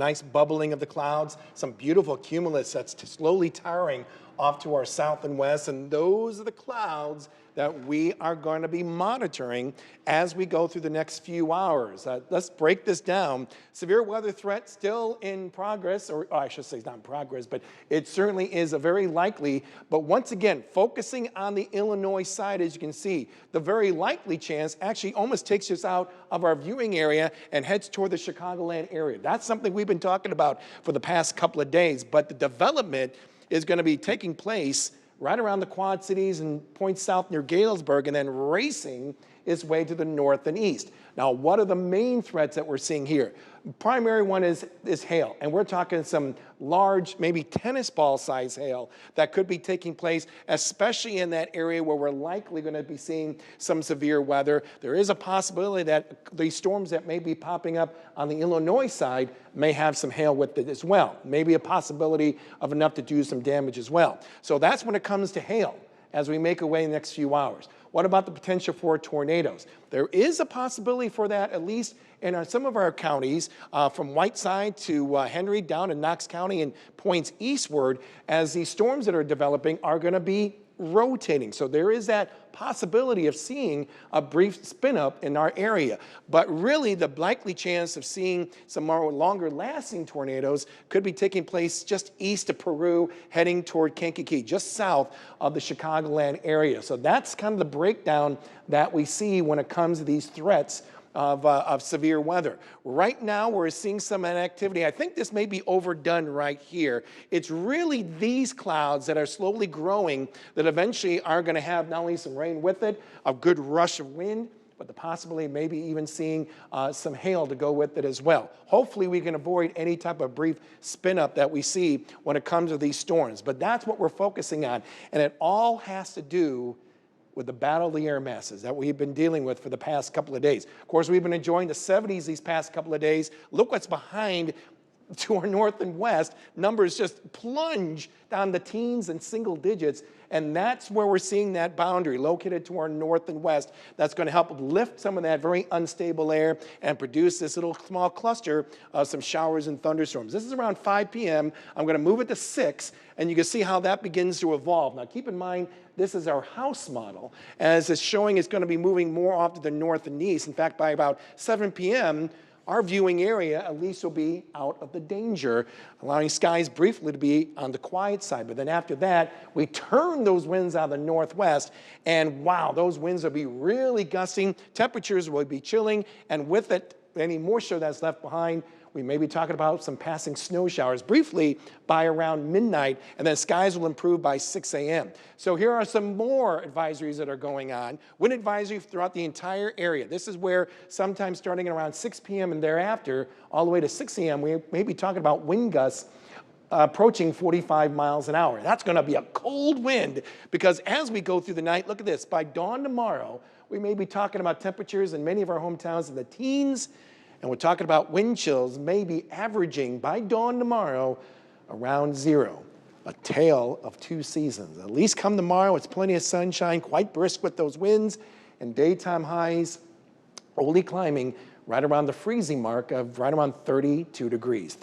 Nice bubbling of the clouds, some beautiful cumulus that's slowly towering off to our south and west, and those are the clouds that we are going to be monitoring as we go through the next few hours. Let's break this down. Severe weather threat still in progress, or I should say it's not in progress, but it certainly is a very likely. But once again, focusing on the Illinois side, as you can see, the very likely chance actually almost takes us out of our viewing area and heads toward the Chicagoland area. That's something we've been talking about for the past couple of days, but the development is going to be taking place right around the Quad Cities and points south near Galesburg and then racing its way to the north and east. Now, what are the main threats that we're seeing here? Primary one is hail, and we're talking some large, maybe tennis ball size hail that could be taking place, especially in that area where we're likely going to be seeing some severe weather. There is a possibility that these storms that may be popping up on the Illinois side may have some hail with it as well. Maybe a possibility of enough to do some damage as well. So that's when it comes to hail as we make our way in the next few hours. What about the potential for tornadoes? There is a possibility for that, at least in some of our counties, from Whiteside to Henry down in Knox County and points eastward, as these storms that are developing are going to be rotating. So there is that possibility of seeing a brief spin up in our area. But really, the likely chance of seeing some more longer lasting tornadoes could be taking place just east of Peru, heading toward Kankakee, just south of the Chicagoland area. So that's kind of the breakdown that we see when it comes to these threats of severe weather. Right now, we're seeing some activity. I think this may be overdone right here. It's really these clouds that are slowly growing that eventually are going to have not only some rain with it, a good rush of wind, but the possibility of maybe even seeing some hail to go with it as well. Hopefully, we can avoid any type of brief spin up that we see when it comes to these storms. But that's what we're focusing on, and it all has to do with the battle of the air masses that we've been dealing with for the past couple of days. Of course, we've been enjoying the 70s these past couple of days. Look what's behind to our north and west. Numbers just plunge down the teens and single digits, and that's where we're seeing that boundary located to our north and west that's going to help lift some of that very unstable air and produce this little small cluster of some showers and thunderstorms. This is around 5 p.m. I'm going to move it to 6, and you can see how that begins to evolve. Now, keep in mind, this is our house model, as it's showing it's going to be moving more off to the north and east. In fact, by about 7 p.m., our viewing area at least will be out of the danger, allowing skies briefly to be on the quiet side. But then after that, we turn those winds out of the northwest, and wow, those winds will be really gusting. Temperatures will be chilling, and with it, any moisture that's left behind, we may be talking about some passing snow showers briefly by around midnight, and then skies will improve by 6 a.m. So here are some more advisories that are going on. Wind advisory throughout the entire area. This is where sometimes starting at around 6 p.m. and thereafter, all the way to 6 a.m., we may be talking about wind gusts approaching 45 miles an hour. That's going to be a cold wind, because as we go through the night, look at this, by dawn tomorrow, we may be talking about temperatures in many of our hometowns in the teens, and we're talking about wind chills maybe averaging by dawn tomorrow around 0. A tale of two seasons. At least come tomorrow, it's plenty of sunshine, quite brisk with those winds, and daytime highs only climbing right around the freezing mark of right around 32 degrees.